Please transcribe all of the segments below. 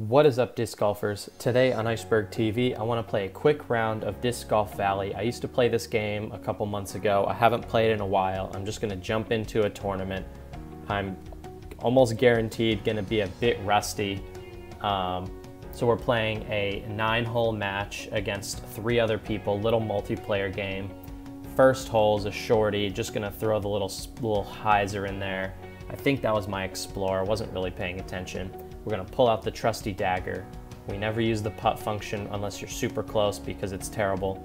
What is up, disc golfers? Today on Iceberg TV, I want to play a quick round of Disc Golf Valley. I used to play this game a couple months ago. I haven't played in a while. I'm just going to jump into a tournament. I'm almost guaranteed going to be a bit rusty. So we're playing a 9-hole match against 3 other people, little multiplayer game. First hole is a shorty, just going to throw the little hyzer in there. I think that was my Explorer, wasn't really paying attention. We're gonna pull out the trusty dagger. We never use the putt function unless you're super close because it's terrible.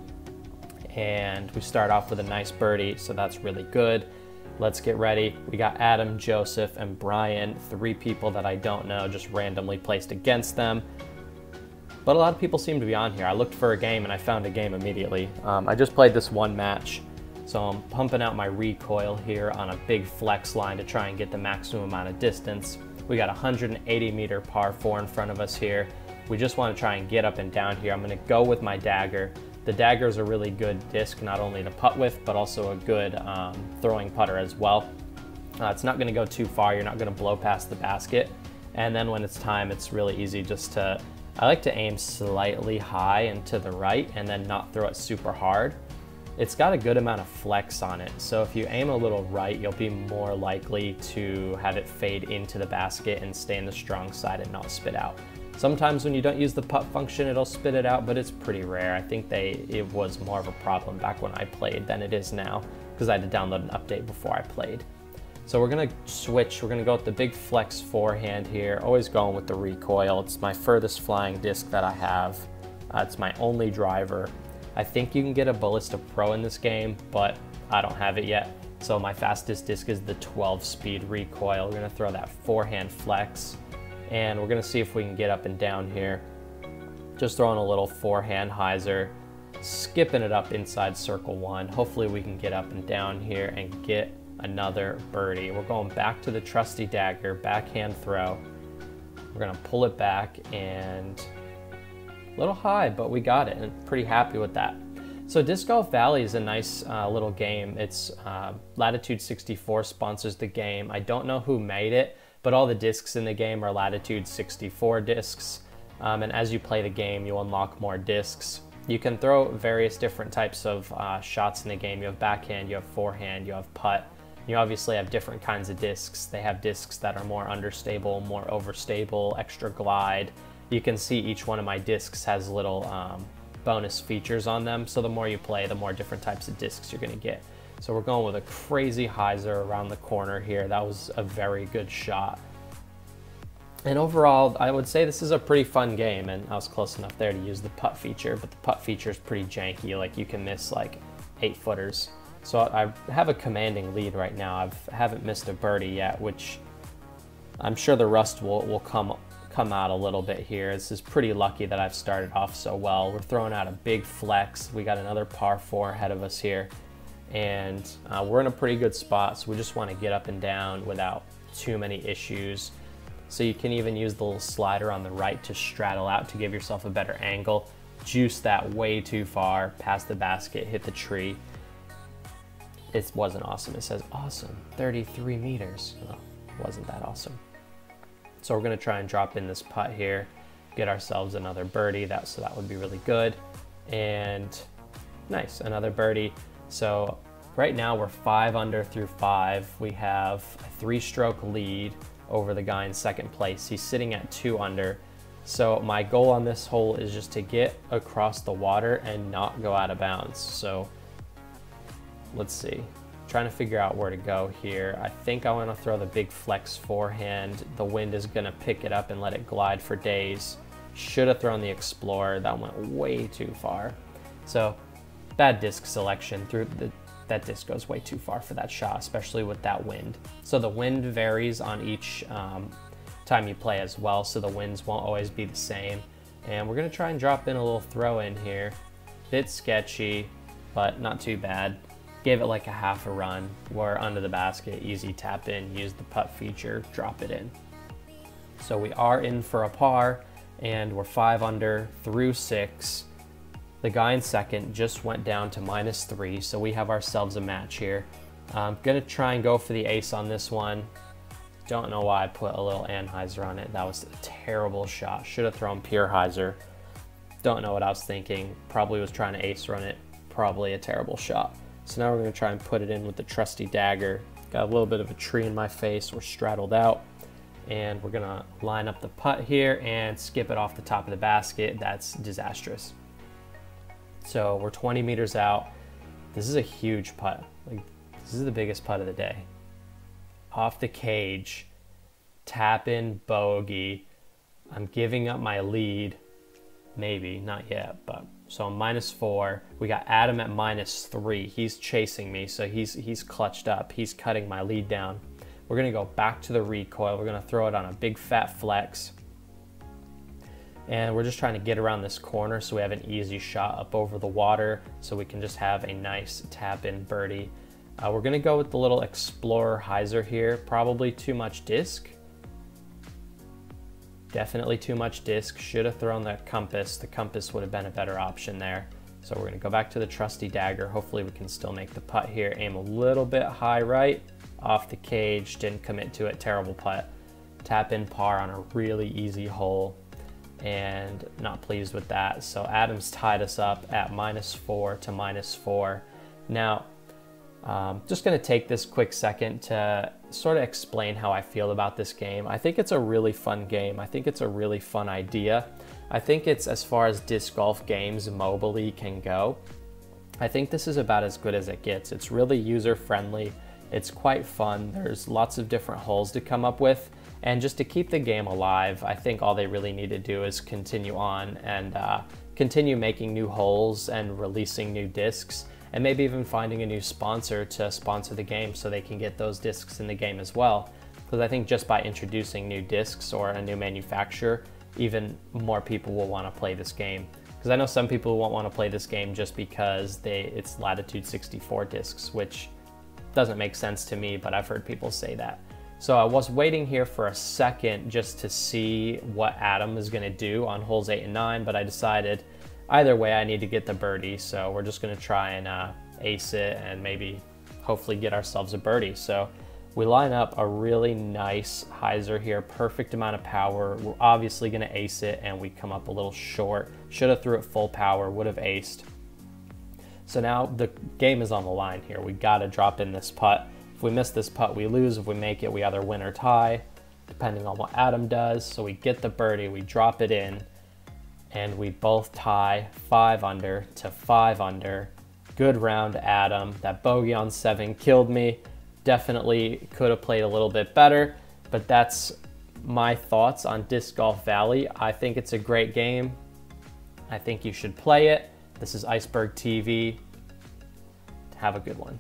And we start off with a nice birdie, so that's really good. Let's get ready. We got Adam, Joseph, and Brian, 3 people that I don't know, just randomly placed against them. But a lot of people seem to be on here. I looked for a game and I found a game immediately. I just played this one match, so I'm pumping out my recoil here on a big flex line to try and get the maximum amount of distance. We got a 180-meter par 4 in front of us here. We just want to try and get up and down here. I'm going to go with my dagger. The dagger is a really good disc, not only to putt with, but also a good throwing putter as well. It's not going to go too far. You're not going to blow past the basket. And then when it's time, it's really easy just to, I like to aim slightly high and to the right and then not throw it super hard. It's got a good amount of flex on it, so if you aim a little right, you'll be more likely to have it fade into the basket and stay in the strong side and not spit out. Sometimes when you don't use the putt function, it'll spit it out, but it's pretty rare. I think it was more of a problem back when I played than it is now, because I had to download an update before I played. So we're gonna switch, we're gonna go with the big flex forehand here, always going with the recoil. It's my furthest flying disc that I have. It's my only driver. I think you can get a Ballista Pro in this game, but I don't have it yet. So my fastest disc is the 12-speed recoil. We're gonna throw that forehand flex, and we're gonna see if we can get up and down here. Just throwing a little forehand hyzer, skipping it up inside circle 1. Hopefully we can get up and down here and get another birdie. We're going back to the trusty dagger, backhand throw. We're gonna pull it back and a little high, but we got it, and pretty happy with that. So Disc Golf Valley is a nice little game. It's Latitude 64 sponsors the game. I don't know who made it, but all the discs in the game are Latitude 64 discs. And as you play the game, you unlock more discs. You can throw various different types of shots in the game. You have backhand, you have forehand, you have putt. You obviously have different kinds of discs. They have discs that are more understable, more overstable, extra glide. You can see each one of my discs has little bonus features on them. So the more you play, the more different types of discs you're gonna get. So we're going with a crazy hyzer around the corner here. That was a very good shot. And overall, I would say this is a pretty fun game, and I was close enough there to use the putt feature, but the putt feature is pretty janky. Like, you can miss like 8-footers. So I have a commanding lead right now. I haven't missed a birdie yet, which I'm sure the rust will come out a little bit here. This is pretty lucky that I've started off so well. We're throwing out a big flex. We got another par 4 ahead of us here, and we're in a pretty good spot, so we just want to get up and down without too many issues. So you can even use the little slider on the right to straddle out to give yourself a better angle. Juice that way too far, past the basket, hit the tree. It wasn't awesome. It says awesome, 33 meters. Well, it wasn't that awesome. So we're gonna try and drop in this putt here, get ourselves another birdie, so that would be really good. And nice, another birdie. So right now we're 5 under through 5. We have a 3-stroke lead over the guy in second place. He's sitting at 2 under. So my goal on this hole is just to get across the water and not go out of bounds. So let's see. Trying to figure out where to go here. I think I want to throw the big flex forehand. The wind is going to pick it up and let it glide for days. Should have thrown the Explorer. That went way too far. So bad disc selection. That disc goes way too far for that shot, especially with that wind. So the wind varies on each time you play as well, so the winds won't always be the same. And we're going to try and drop in a little throw in here. Bit sketchy, but not too bad. Gave it like a half a run. We're under the basket, easy tap in, use the putt feature, drop it in. So we are in for a par, and we're 5 under through 6. The guy in second just went down to -3, so we have ourselves a match here. I'm gonna try and go for the ace on this one. Don't know why I put a little anhyzer on it. That was a terrible shot. Should have thrown pure hyzer. Don't know what I was thinking. Probably was trying to ace run it. Probably a terrible shot. So now we're going to try and put it in with the trusty dagger. Got a little bit of a tree in my face. We're straddled out. And we're going to line up the putt here and skip it off the top of the basket. That's disastrous. So we're 20 meters out. This is a huge putt. Like, this is the biggest putt of the day. Off the cage, tap in bogey. I'm giving up my lead. Maybe, not yet, but so I'm -4. We got Adam at -3. He's chasing me, so he's clutched up. He's cutting my lead down. We're gonna go back to the recoil. We're gonna throw it on a big fat flex. And we're just trying to get around this corner so we have an easy shot up over the water so we can just have a nice tap in birdie. We're gonna go with the little Explorer hyzer here. Probably too much disc. Definitely too much disc. Should have thrown the compass. The compass would have been a better option there. So we're gonna go back to the trusty dagger. Hopefully we can still make the putt here. Aim a little bit high right, off the cage, didn't commit to it, terrible putt. Tap in par on a really easy hole and not pleased with that. So Adam's tied us up at -4 to -4. Now, just going to take this quick second to sort of explain how I feel about this game. I think it's a really fun game. I think it's a really fun idea. I think it's, as far as disc golf games mobily can go, I think this is about as good as it gets. It's really user-friendly. It's quite fun. There's lots of different holes to come up with. And just to keep the game alive, I think all they really need to do is continue on and continue making new holes and releasing new discs, and maybe even finding a new sponsor to sponsor the game so they can get those discs in the game as well. Because I think just by introducing new discs or a new manufacturer, even more people will want to play this game. Because I know some people won't want to play this game just because it's Latitude 64 discs, which doesn't make sense to me, but I've heard people say that. So I was waiting here for a second just to see what Adam is going to do on holes 8 and 9, but I decided either way I need to get the birdie, so we're just going to try and ace it and maybe hopefully get ourselves a birdie. So we line up a really nice hyzer here, perfect amount of power. We're obviously going to ace it, and we come up a little short. Should have threw it full power, would have aced. So now the game is on the line here. We got to drop in this putt. If we miss this putt, we lose. If we make it, we either win or tie, depending on what Adam does. So we get the birdie, we drop it in, and we both tie 5 under to 5 under. Good round, Adam. That bogey on 7 killed me. Definitely could have played a little bit better, but that's my thoughts on Disc Golf Valley. I think it's a great game. I think you should play it. This is Iceberg TV. Have a good one.